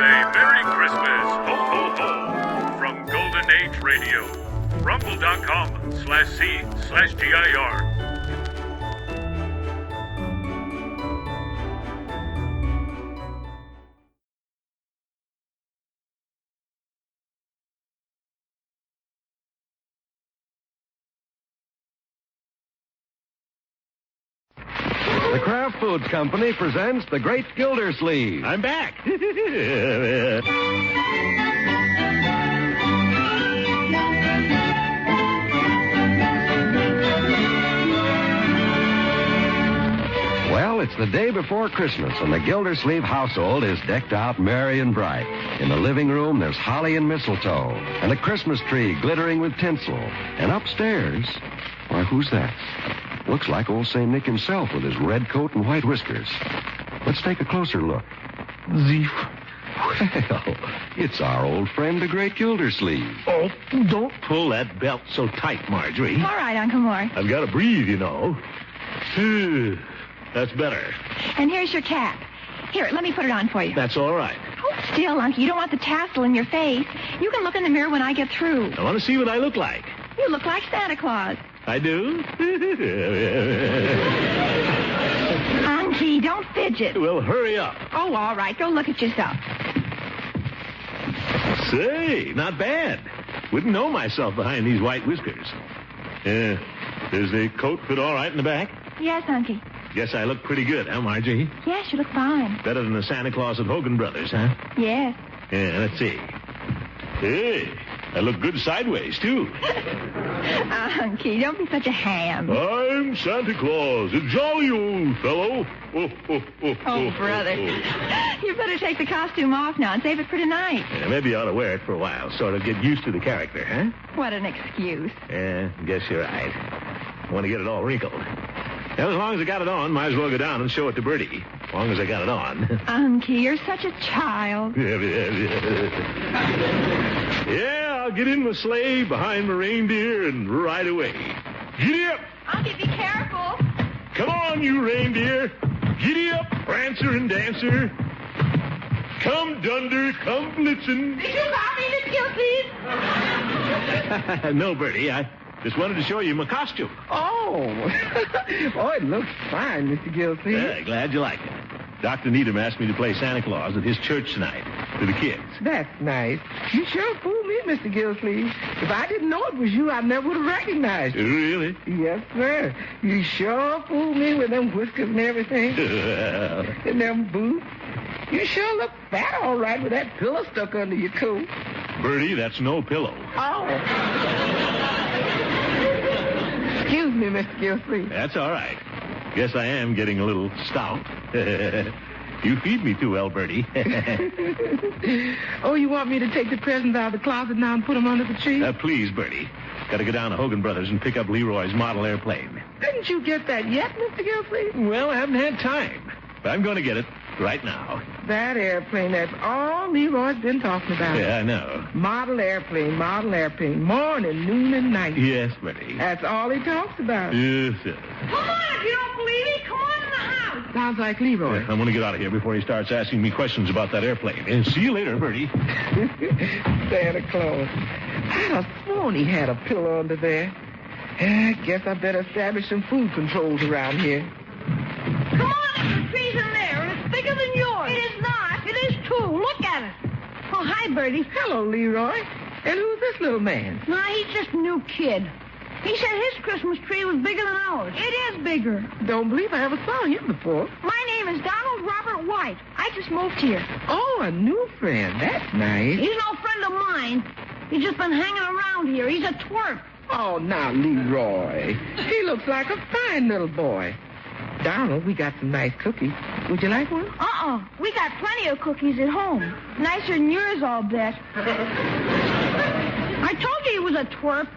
a Merry Christmas, ho, ho, ho, from Golden Age Radio, rumble.com/C/GIR. The Kraft Foods Company presents The Great Gildersleeve. I'm back. Well, it's the day before Christmas, and the Gildersleeve household is decked out merry and bright. In the living room, there's holly and mistletoe, and a Christmas tree glittering with tinsel. And upstairs, why, who's that? Looks like old St. Nick himself with his red coat and white whiskers. Let's take a closer look. Zief. Well, it's our old friend, the Great Gildersleeve. Oh, don't pull that belt so tight, Marjorie. All right, Uncle Mort. I've got to breathe, you know. That's better. And here's your cap. Here, let me put it on for you. That's all right. Hold still, Uncle. You don't want the tassel in your face. You can look in the mirror when I get through. I want to see what I look like. You look like Santa Claus. I do? Unky, don't fidget. Well, hurry up. Oh, all right. Go look at yourself. Say, not bad. Wouldn't know myself behind these white whiskers. Does the coat fit all right in the back? Yes, Unky. Guess I look pretty good, huh, Margie? Yes, you look fine. Better than the Santa Claus at Hogan Brothers, huh? Yes. Yeah, let's see. Hey, I look good sideways, too. Unky, don't be such a ham. I'm Santa Claus, a jolly old fellow. Oh, brother. You better take the costume off now and save it for tonight. Yeah, maybe I ought to wear it for a while, sort of get used to the character, huh? What an excuse. Yeah, guess you're right. I want to get it all wrinkled. Well, as long as I got it on, might as well go down and show it to Bertie. As long as I got it on. Unky, you're such a child. Yeah, I'll get in my sleigh behind my reindeer and ride away. Giddy up! Unky, be careful. Come on, you reindeer. Giddy up, Prancer and Dancer. Come, Dunder, come, Blitzen. Did you call me Miss Gildersleeve? No, Bertie, I just wanted to show you my costume. Oh. Oh, it looks fine, Mr. Gildersleeve. Yeah, glad you like it. Dr. Needham asked me to play Santa Claus at his church tonight to the kids. That's nice. You sure fooled me, Mr. Gildersleeve. If I didn't know it was you, I never would have recognized you. Really? Yes, sir. You sure fooled me with them whiskers and everything. And them boots. You sure look fat all right with that pillow stuck under your coat. Bertie, that's no pillow. Oh. Excuse me, Mr. Gildersleeve. That's all right. Guess I am getting a little stout. You feed me too well, Bertie. Oh, you want me to take the presents out of the closet now and put them under the tree? Please, Bertie. Got to go down to Hogan Brothers and pick up Leroy's model airplane. Didn't you get that yet, Mr. Gildersleeve? Well, I haven't had time. But I'm going to get it right now. That airplane, that's all Leroy's been talking about. Yeah, I know. Model airplane, morning, noon, and night. Yes, Bertie. That's all he talks about. Yes, sir. Come on, if you don't believe me, come on in the house. Sounds like Leroy. I'm going to get out of here before he starts asking me questions about that airplane. And see you later, Bertie. Santa Claus. I'd have sworn he had a pillow under there. I guess I better establish some food controls around here. Come on, the tree's in there, and it's bigger than yours. It is not. It is too. Look at it. Oh, hi, Bertie. Hello, Leroy. And who's this little man? Nah, he's just a new kid. He said his Christmas tree was bigger than ours. It is bigger. Don't believe I ever saw him before. My name is Donald Robert White. I just moved here. Oh, a new friend. That's nice. He's no friend of mine. He's just been hanging around here. He's a twerp. Oh, now, Leroy. He looks like a fine little boy. Donald, we got some nice cookies. Would you like one? We got plenty of cookies at home. Nicer than yours, I'll bet. I told you he was a twerp.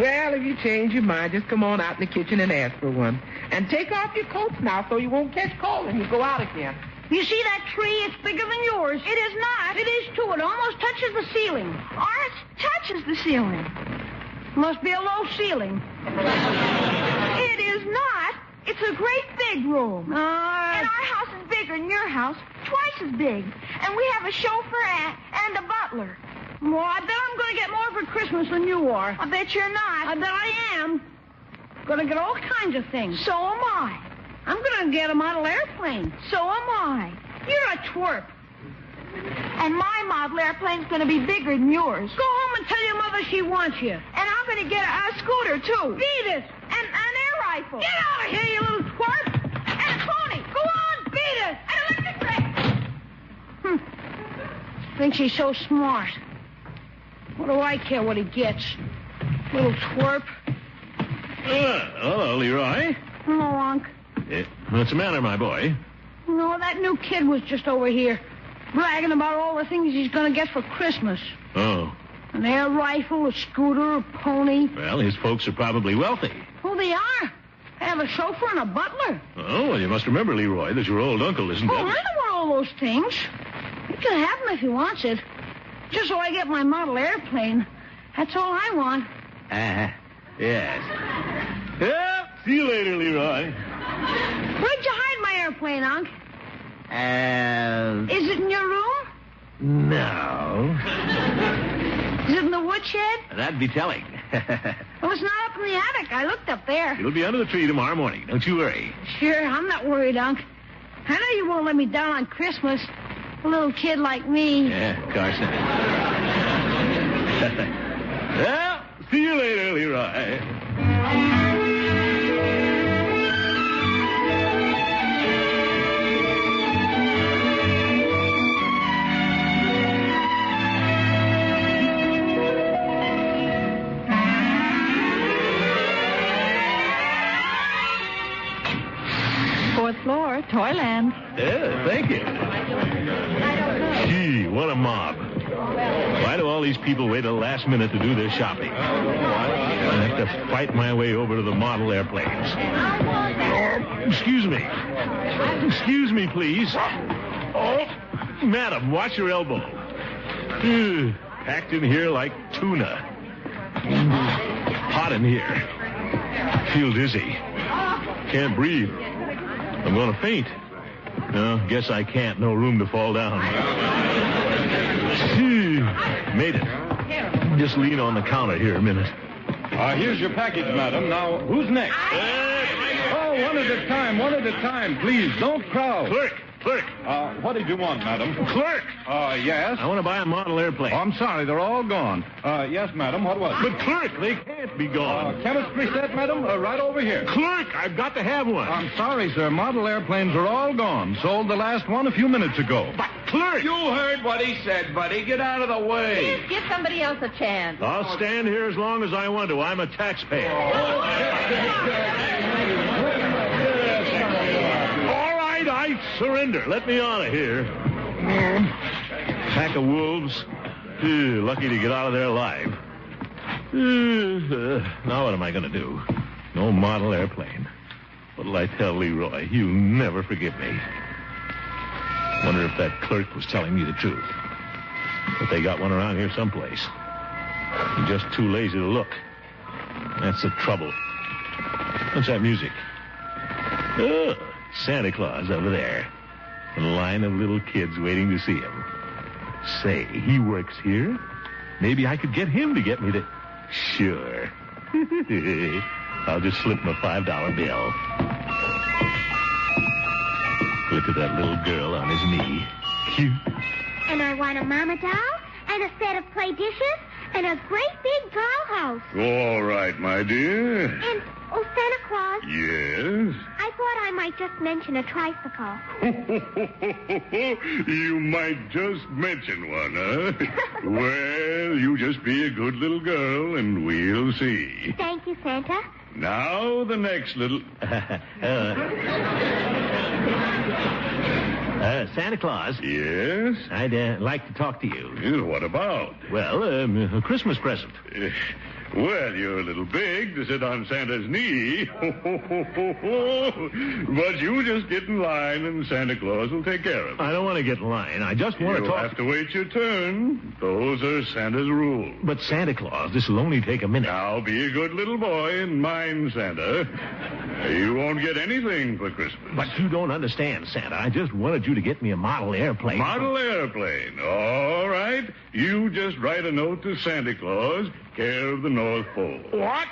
Well, if you change your mind, just come on out in the kitchen and ask for one. And take off your coats now so you won't catch cold when you go out again. You see that tree? It's bigger than yours. It is not. It is, too. It almost touches the ceiling. Ours touches the ceiling. Must be a low ceiling. It is not. It's a great big room. And our house is bigger than your house. twice as big. And we have a chauffeur and a butler. Well, I bet I'm going to get more for Christmas than you are. I bet you're not. I bet I am. Going to get all kinds of things. So am I. I'm going to get a model airplane. So am I. You're a twerp. And my model airplane's going to be bigger than yours. Go home and tell your mother she wants you. And I'm going to get a scooter, too. Beat it. And an air rifle. Get out of here, you little twerp. And a pony. Go on, beat it. And electric ray. Thinks he's so smart. What do I care what he gets? Little twerp. Hello, Leroy. Hello, Unc. What's the matter, my boy? No, that new kid was just over here, bragging about all the things he's going to get for Christmas. Oh. An air rifle, a scooter, a pony. Well, his folks are probably wealthy. Oh, they are. They have a chauffeur and a butler. Oh, well, you must remember, Leroy, that your old uncle isn't Oh, dead. I don't want all those things. He can have them if he wants it. Just so I get my model airplane. That's all I want. Yes. Yeah, see you later, Leroy. Where'd you hide my airplane, Unc? Is it in your room? No. Is it in the woodshed? That'd be telling. Well, it's not up in the attic. I looked up there. It'll be under the tree tomorrow morning. Don't you worry. Sure, I'm not worried, Unc. I know you won't let me down on Christmas. A little kid like me. Yeah, of course not. Well, see you later, Leroy. Fourth floor, Toyland. Yeah, thank you. Gee, what a mob. Why do all these people wait till the last minute to do their shopping? I have to fight my way over to the model airplanes. Oh, excuse me. Excuse me, please. Oh, madam, watch your elbow. Packed in here like tuna. Hot in here. Feel dizzy. Can't breathe. I'm going to faint. No, guess I can't. No room to fall down. Made it. Just lean on the counter here a minute. Here's your package, madam. Now, who's next? Oh, one at a time. Please, don't crowd. Clerk. What did you want, madam? Clerk! Yes? I want to buy a model airplane. Oh, I'm sorry, they're all gone. Yes, madam, what was it? But clerk, they can't be gone. Chemistry set, madam? Right over here. Clerk, I've got to have one. I'm sorry, sir. Model airplanes are all gone. Sold the last one a few minutes ago. But clerk! You heard what he said, buddy. Get out of the way. Please give somebody else a chance. I'll stand here as long as I want to. I'm a taxpayer. All right, I surrender. Let me out of here. Pack of wolves. Lucky to get out of there alive. Now what am I going to do? No model airplane. What'll I tell Leroy? He'll never forgive me. Wonder if that clerk was telling me the truth. But they got one around here someplace. I'm just too lazy to look. That's the trouble. What's that music? Oh, Santa Claus over there. A line of little kids waiting to see him. Say, he works here? Maybe I could get him to get me to... Sure. I'll just slip him a $5 bill. Look at that little girl on his knee. Cute. And I want a mama doll and a set of play dishes and a great big dollhouse. All right, my dear. And, oh, Santa Claus, Yes? I thought I might just mention a tricycle. You might just mention one, huh? Well, you just be a good little girl, and we'll see. Thank you, Santa. Now the next little... Santa Claus, Yes? I'd like to talk to you. What about? Well, a Christmas present. Well, you're a little big to sit on Santa's knee. But you just get in line and Santa Claus will take care of it. I don't want to get in line. I just want to You'll talk. have to wait your turn. Those are Santa's rules. But Santa Claus, this will only take a minute. Now, be a good little boy and mind Santa. You won't get anything for Christmas. But you don't understand, Santa. I just wanted you to get me a model airplane. Model airplane. All right. You just write a note to Santa Claus, care of the North Pole. What?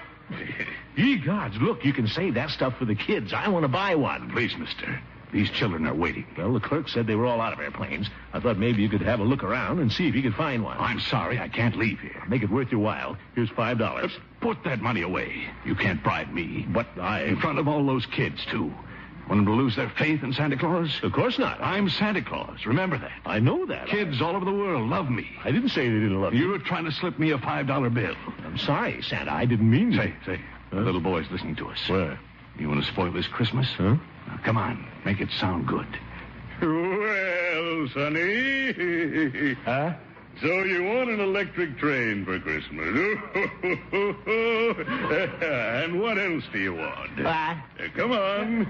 Ye gods, look, you can save that stuff for the kids. I want to buy one. Please, mister. These children are waiting. Well, the clerk said they were all out of airplanes. I thought maybe you could have a look around and see if you could find one. I'm sorry, I can't leave here. Make it worth your while. Here's $5. Put that money away. You can't bribe me. But In front of all those kids, too. Want them to lose their faith in Santa Claus? Of course not. I'm Santa Claus. Remember that. I know that. Kids all over the world love me. I didn't say they didn't love you. You were trying to slip me a $5 bill. I'm sorry, Santa. I didn't mean to. Say. The little boy's listening to us. Where? You want to spoil this Christmas? Huh? Now, come on. Make it sound good. Well, Sonny. Huh? So you want an electric train for Christmas? And what else do you want? Come on.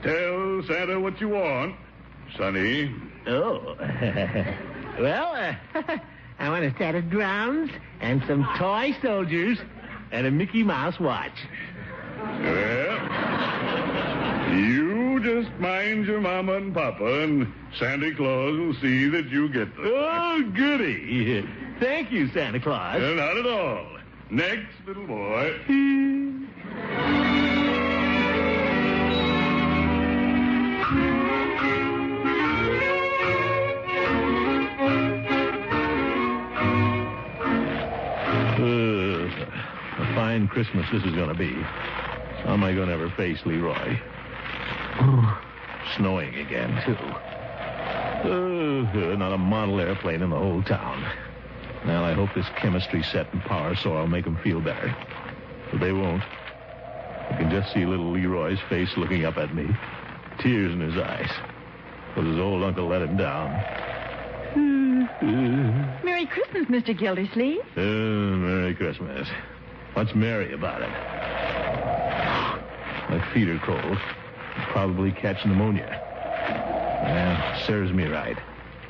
Tell Santa what you want, Sonny. Oh. Well, I want a set of drums and some toy soldiers and a Mickey Mouse watch. Well, you just mind your mama and papa, and Santa Claus will see that you get them. Oh, goody. Thank you, Santa Claus. Not at all. Next, little boy. A fine Christmas this is going to be. How am I going to ever face Leroy? Snowing again, too. Not a model airplane in the whole town. Well, I hope this chemistry set and power saw will make them feel better. But they won't. I can just see little Leroy's face looking up at me. Tears in his eyes. Because his old uncle let him down. Merry Christmas, Mr. Gildersleeve. Merry Christmas. What's merry about it? My feet are cold. Probably catch pneumonia. Well, serves me right.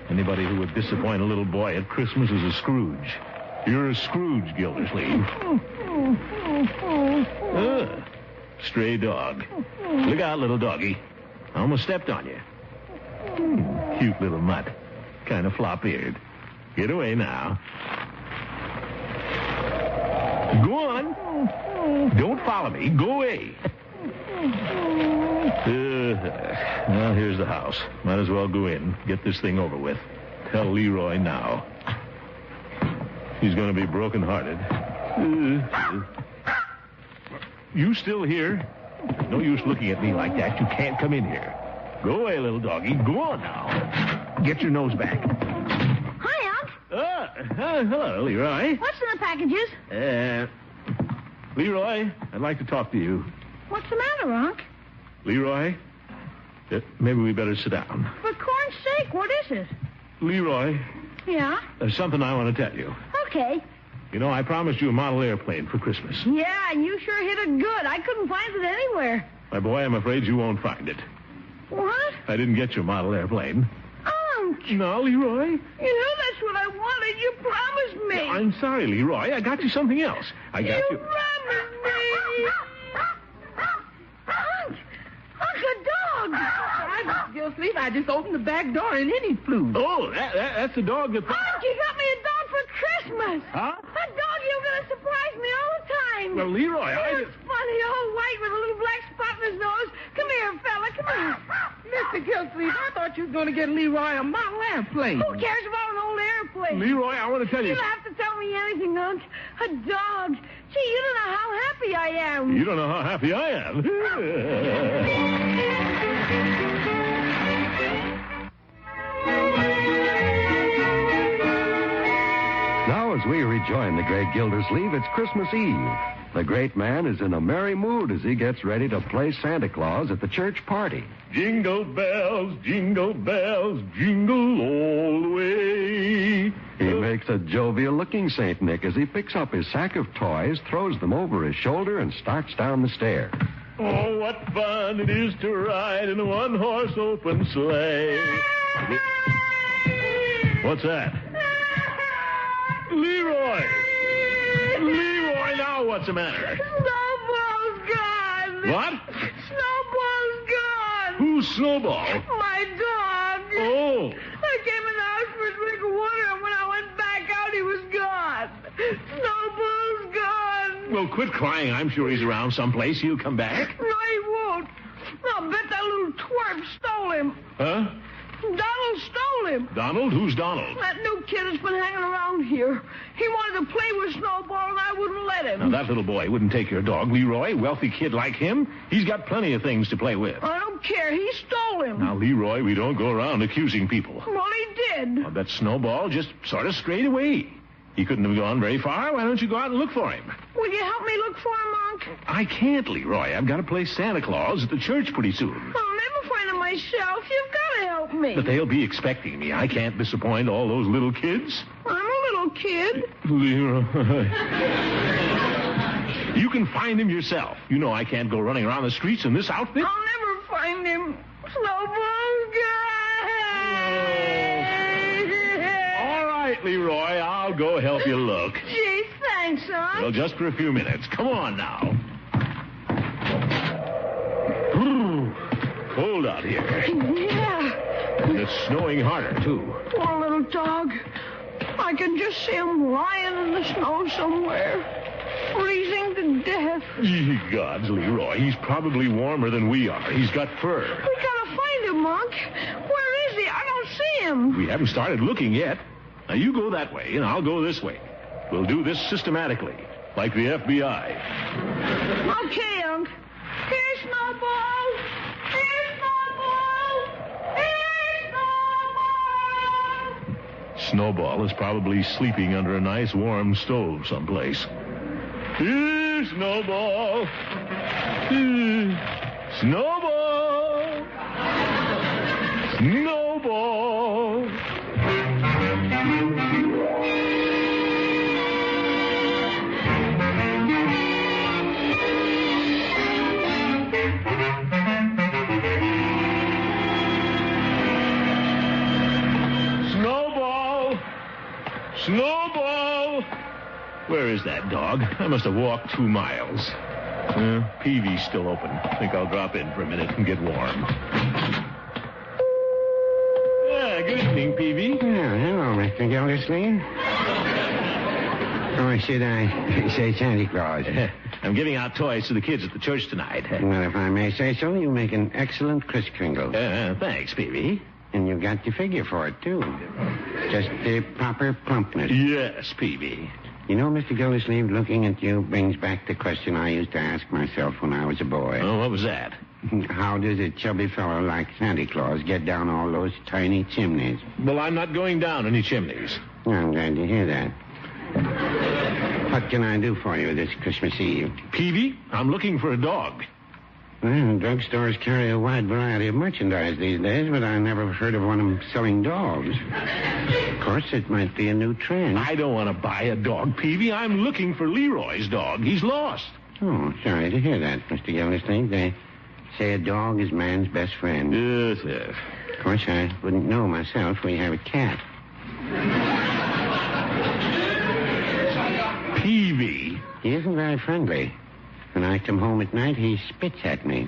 Anybody who would disappoint a little boy at Christmas is a Scrooge. You're a Scrooge, Gildersleeve. Stray dog. Look out, little doggy. I almost stepped on you. Cute little mutt. Kind of flop-eared. Get away now. Go on. Don't follow me. Go away. Well, here's the house. Might as well go in. Get this thing over with. Tell Leroy now. He's going to be broken-hearted. You still here? No use looking at me like that. You can't come in here. Go away, little doggy. Go on now. Get your nose back. Hi, Unc. Hello, Leroy. What's in the packages? Leroy, I'd like to talk to you. What's the matter, Unc? Leroy, maybe we better sit down. For corn's sake, what is it? Leroy, Yeah? there's something I want to tell you. Okay. You know, I promised you a model airplane for Christmas. Yeah, and you sure hit it good. I couldn't find it anywhere. My boy, I'm afraid you won't find it. What? I didn't get your model airplane. Unc. No, Leroy. You know that's what I wanted. You promised me. I'm sorry, Leroy. I got you something else. I got you. You promised me. Unc, a dog. Gildersleeve, I just opened the back door and in he flew. Oh, that's the dog that... Unc, you got me a dog for Christmas. Huh? A dog you're going to surprise me all the time. Well, Leroy, It's funny, all white with a little black spot in his nose. Come here, fella, come here. Mr. Gildersleeve, I thought you was going to get Leroy a model airplane. Who cares about an old airplane? Leroy, I want to tell You you... don't have to tell me anything, Unc. A dog. Gee, you don't know how happy I am. You don't know how happy I am. Now, as we rejoin the great Gildersleeve, it's Christmas Eve. The great man is in a merry mood as he gets ready to play Santa Claus at the church party. Jingle bells, jingle all the way. He makes a jovial-looking St. Nick as he picks up his sack of toys, throws them over his shoulder, and starts down the stair. Oh, what fun it is to ride in a one-horse open sleigh. What's that? Leroy! Leroy, now what's the matter? Snowball's gone. What? Snowball's gone. Who's Snowball? My dog. Oh. I came in the house for a drink of water, and when I went back out, he was gone. Snowball's gone. Well, quit crying. I'm sure he's around someplace. He'll come back. No, he won't. I'll bet that little twerp stole him. Huh? Donald stole him. Donald? Who's Donald? That new kid has been hanging around here. He wanted to play with Snowball, and I wouldn't let him. Now, that little boy wouldn't take your dog, Leroy. Wealthy kid like him. He's got plenty of things to play with. I don't care. He stole him. Now, Leroy, we don't go around accusing people. Well, he did. I bet Snowball just sort of strayed away. He couldn't have gone very far. Why don't you go out and look for him? Will you help me look for him, Unc? I can't, Leroy. I've got to play Santa Claus at the church pretty soon. I'll never find him myself. You've got to help me. But they'll be expecting me. I can't disappoint all those little kids. I'm a little kid. Leroy. You can find him yourself. You know I can't go running around the streets in this outfit. I'll never find him. Snowball's gone. All right, Leroy. I'll go help you look. Gee, thanks, Unc. Well, just for a few minutes. Come on now. Cold out here. Yeah. And it's snowing harder, too. Poor little dog. I can just see him lying in the snow somewhere, freezing to death. Ye gods, Leroy. He's probably warmer than we are. He's got fur. We gotta find him, Unc. Where is he? I don't see him. We haven't started looking yet. Now, you go that way, and I'll go this way. We'll do this systematically, like the FBI. Okay, Unc. Here's Snowball. Here's Snowball. Here's Snowball. Snowball is probably sleeping under a nice warm stove someplace. Here, Snowball. Here. Snowball. Snowball. Snowball! Where is that dog? I must have walked 2 miles. Peavy's still open. I think I'll drop in for a minute and get warm. Yeah, good evening, Peavy. Hello, Mr. Gildersleeve. Or should I say Santa Claus? I'm giving out toys to the kids at the church tonight. Well, if I may say so, you make an excellent Kris Kringle. Thanks, Peavy. And you've got the figure for it, too. Just the proper plumpness. Yes, Peavy. You know, Mr. Gildersleeve, looking at you brings back the question I used to ask myself when I was a boy. Oh, what was that? How does a chubby fellow like Santa Claus get down all those tiny chimneys? Well, I'm not going down any chimneys. I'm glad to hear that. What can I do for you this Christmas Eve? Peavy, I'm looking for a dog. Well, drugstores carry a wide variety of merchandise these days, but I never heard of one of them selling dogs. Of course, it might be a new trend. I don't want to buy a dog, Peavy. I'm looking for Leroy's dog. He's lost. Oh, sorry to hear that, Mr. Gildersleeve. They say a dog is man's best friend. Yes, yes. Of course, I wouldn't know myself. We have a cat. Peavy. He isn't very friendly. When I come home at night, he spits at me.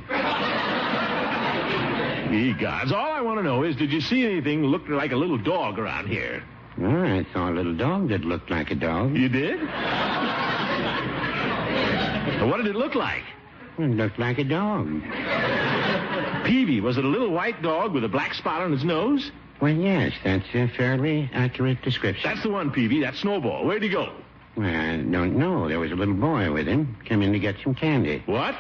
Ye gods. All I want to know is, did you see anything look like a little dog around here? Well, I saw a little dog that looked like a dog. You did? What did it look like? It looked like a dog. Peavy, was it a little white dog with a black spot on its nose? Well, yes, that's a fairly accurate description. That's the one, Peavy. That's Snowball. Where'd he go? Well, I don't know. There was a little boy with him. Came in to get some candy. What?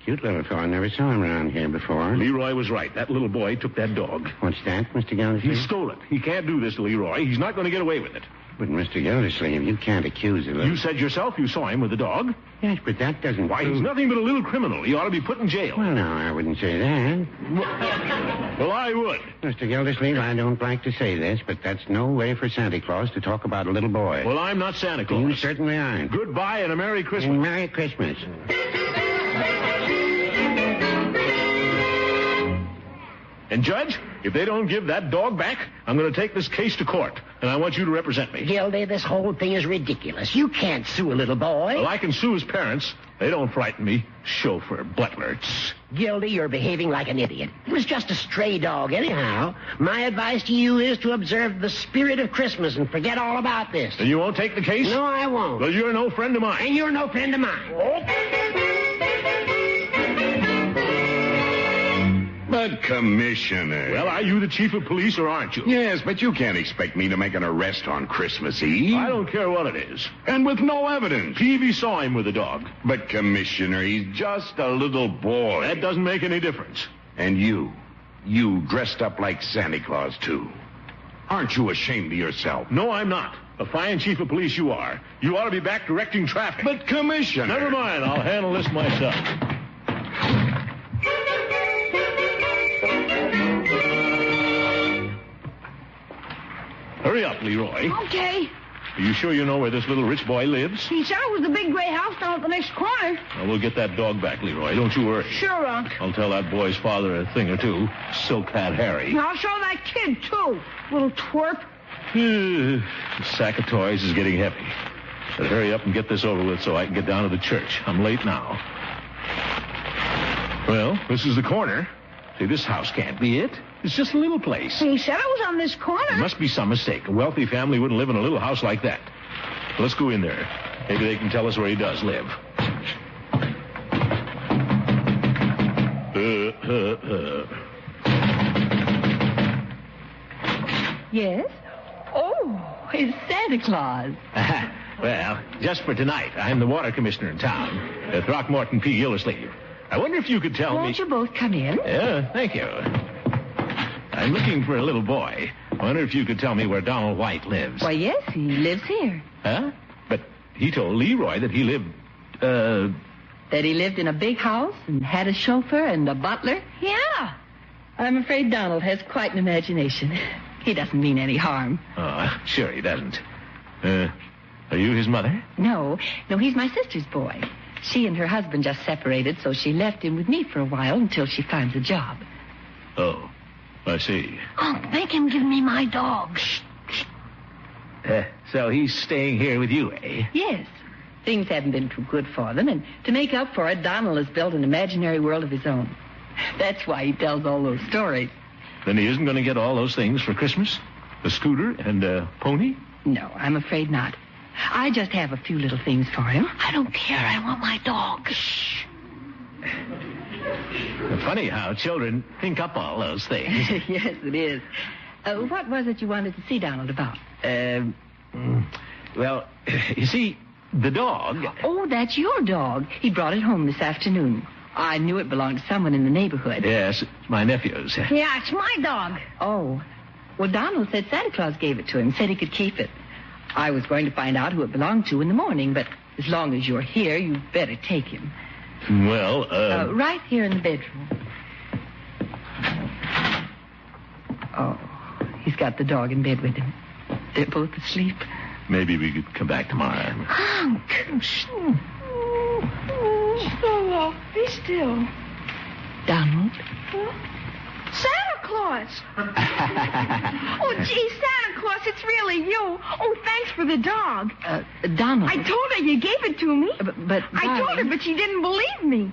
cute little fellow. I never saw him around here before. Leroy was right. That little boy took that dog. What's that, Mr. He Gildersleeve? stole it. He can't do this, Leroy. He's not going to get away with it. But, Mr. Gildersleeve, you can't accuse a little... You said yourself you saw him with the dog. Yes, but that doesn't Why, prove... he's nothing but a little criminal. He ought to be put in jail. Well, no, I wouldn't say that. Well, I would. Mr. Gildersleeve, I don't like to say this, but that's no way for Santa Claus to talk about a little boy. Well, I'm not Santa Claus. You certainly aren't. Goodbye and a Merry Christmas. And Merry Christmas. And, Judge, if they don't give that dog back, I'm going to take this case to court, and I want you to represent me. Gildy, this whole thing is ridiculous. You can't sue a little boy. Well, I can sue his parents. They don't frighten me. Chauffeur, butler. Tss. Gildy, you're behaving like an idiot. It was just a stray dog anyhow. My advice to you is to observe the spirit of Christmas and forget all about this. And you won't take the case? No, I won't. Well, you're no friend of mine. And you're no friend of mine. But, Commissioner... Well, are you the chief of police or aren't you? Yes, but you can't expect me to make an arrest on Christmas Eve. I don't care what it is. And with no evidence. Peavy saw him with the dog. But, Commissioner, he's just a little boy. That doesn't make any difference. And you dressed up like Santa Claus, too. Aren't you ashamed of yourself? No, I'm not. A fine chief of police you are. You ought to be back directing traffic. But, Commissioner... Never mind. I'll handle this myself. Hurry up, Leroy. Okay. Are you sure you know where this little rich boy lives? He said it was the big gray house down at the next corner. Well, we'll get that dog back, Leroy. Don't you worry. Sure, Unc. I'll tell that boy's father a thing or two. Silk Hat Harry. And I'll show that kid, too. Little twerp. The sack of toys is getting heavy. But hurry up and get this over with so I can get down to the church. I'm late now. Well, this is the corner. See, this house can't be it. It's just a little place. He said it was on this corner. There must be some mistake. A wealthy family wouldn't live in a little house like that. Let's go in there. Maybe they can tell us where he does live. Yes? Oh, it's Santa Claus. Well, just for tonight, I'm the water commissioner in town, Throckmorton P. Gildersleeve. I wonder if you could tell me... Won't you both come in? Yeah, thank you. I'm looking for a little boy. I wonder if you could tell me where Donald White lives. Why, yes, he lives here. Huh? But he told Leroy that he lived, That he lived in a big house and had a chauffeur and a butler? Yeah. I'm afraid Donald has quite an imagination. He doesn't mean any harm. Oh, sure he doesn't. Are you his mother? No, he's my sister's boy. She and her husband just separated, so she left him with me for a while until she finds a job. Oh, I see. Unc, make him give me my dog. So he's staying here with you, eh? Yes. Things haven't been too good for them, and to make up for it, Donald has built an imaginary world of his own. That's why he tells all those stories. Then he isn't going to get all those things for Christmas? A scooter and a pony? No, I'm afraid not. I just have a few little things for him. I don't care. I want my dog. Shh. Funny how children think up all those things. Yes, it is. What was it you wanted to see Donald about? Well, you see, the dog... Oh, that's your dog. He brought it home this afternoon. I knew it belonged to someone in the neighborhood. Yes, it's my nephew's. Yeah, it's my dog. Oh. Well, Donald said Santa Claus gave it to him, said he could keep it. I was going to find out who it belonged to in the morning, but as long as you're here, you'd better take him. Well, right here in the bedroom. Oh, he's got the dog in bed with him. They're both asleep. Maybe we could come back tomorrow. Unc. Oh, be still. Donald? Santa Claus. Oh, gee, Santa Claus, it's really you. Oh, thanks for the dog. Donald. I told her you gave it to me. But I told her, but she didn't believe me.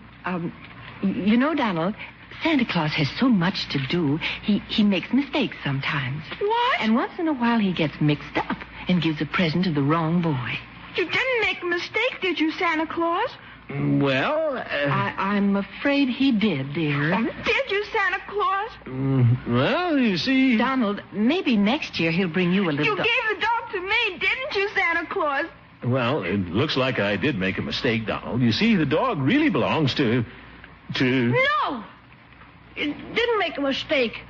You know, Donald, Santa Claus has so much to do, he makes mistakes sometimes. What? And once in a while he gets mixed up and gives a present to the wrong boy. You didn't make a mistake, did you, Santa Claus? Well, I'm afraid he did, dear. Did you, Santa Claus? Well, you see... Donald, maybe next year he'll bring you a little You gave the dog to me, didn't you, Santa Claus? Well, it looks like I did make a mistake, Donald. You see, the dog really belongs to... 2. No! You didn't make a mistake,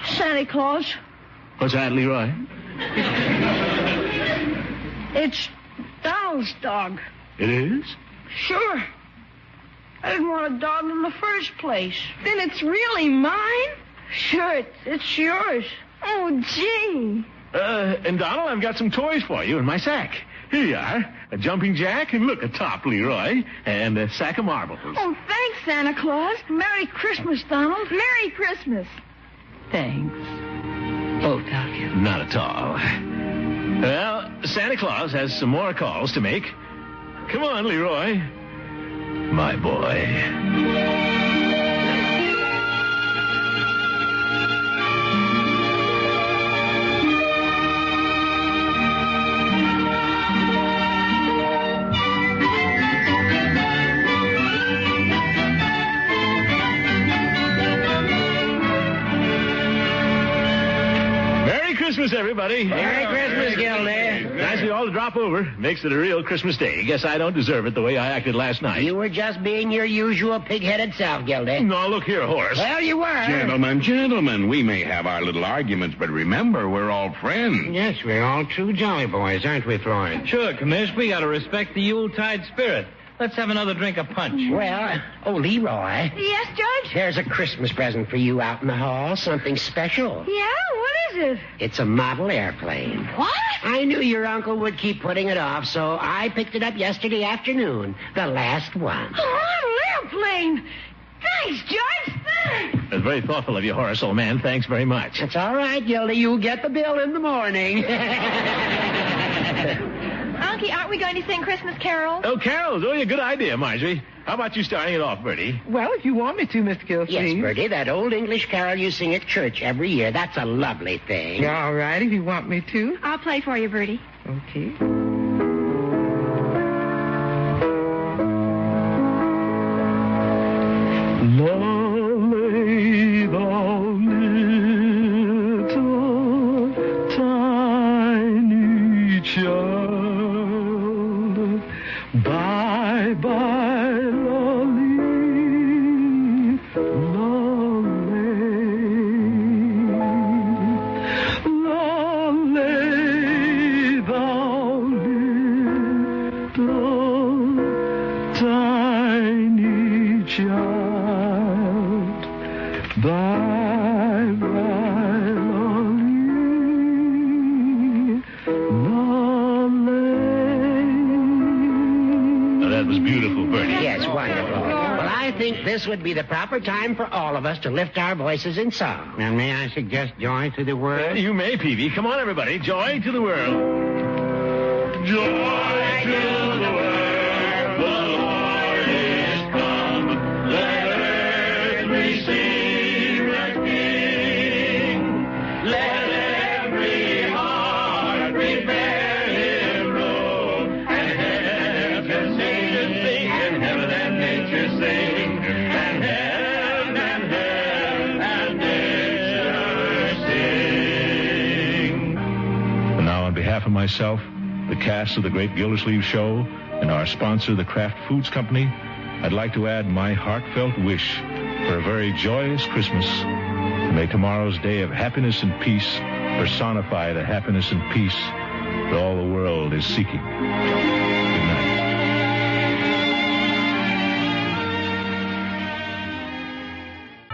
Santa Claus. What's that, Leroy? It's Donald's dog. It is? Sure. I didn't want a dog in the first place. Then it's really mine? Sure, it's yours. Oh, gee. And Donald, I've got some toys for you in my sack. Here you are. A jumping jack, and look, a top, Leroy, and a sack of marbles. Oh, thanks, Santa Claus. Merry Christmas, Donald. Merry Christmas. Thanks, both of you. Not at all. Well, Santa Claus has some more calls to make. Come on, Leroy. My boy. Christmas, everybody. Merry Christmas, Gildy. Nice of you all to drop over. Makes it a real Christmas day. Guess I don't deserve it the way I acted last night. You were just being your usual pig-headed self, Gildy. No, look here, Horace. Well, you were. Gentlemen, we may have our little arguments, but remember, we're all friends. Yes, we're all true jolly boys, aren't we, Floyd? Sure, Commish, we got to respect the Yuletide spirit. Let's have another drink of punch. Well, Leroy. Yes, Judge? There's a Christmas present for you out in the hall. Something special. Yeah? What is it? It's a model airplane. What? I knew your uncle would keep putting it off, so I picked it up yesterday afternoon. The last one. A model airplane. Thanks, Judge. Thanks. That's very thoughtful of you, Horace, old man. Thanks very much. That's all right, Gildy. You'll get the bill in the morning. Unky, aren't we going to sing Christmas carols? Oh, carols. Oh, yeah, good idea, Marjorie. How about you starting it off, Bertie? Well, if you want me to, Mr. Gildersleeve. Yes, Bertie, that old English carol you sing at church every year, that's a lovely thing. All right, if you want me to. I'll play for you, Bertie. Okay. Lovely thou little tiny child, bye-bye, lolly, lolly, lolly thou little tiny child, bye-bye, lolly, lolly. Oh, that was beautiful, Bertie. Yes, wonderful. Well, I think this would be the proper time for all of us to lift our voices in song. And may I suggest joy to the world? You may, Peavy. Come on, everybody. Joy to the world. Joy to the world. The Lord is come. Let earth receive the King. Let every heart prepare him room. And heaven and nature sing. And heaven and nature sing. And heaven and nature sing. And now, on behalf of myself, the cast of the Great Gildersleeve Show, and our sponsor, the Kraft Foods Company, I'd like to add my heartfelt wish for a very joyous Christmas. And may tomorrow's day of happiness and peace personify the happiness and peace that all the world is seeking.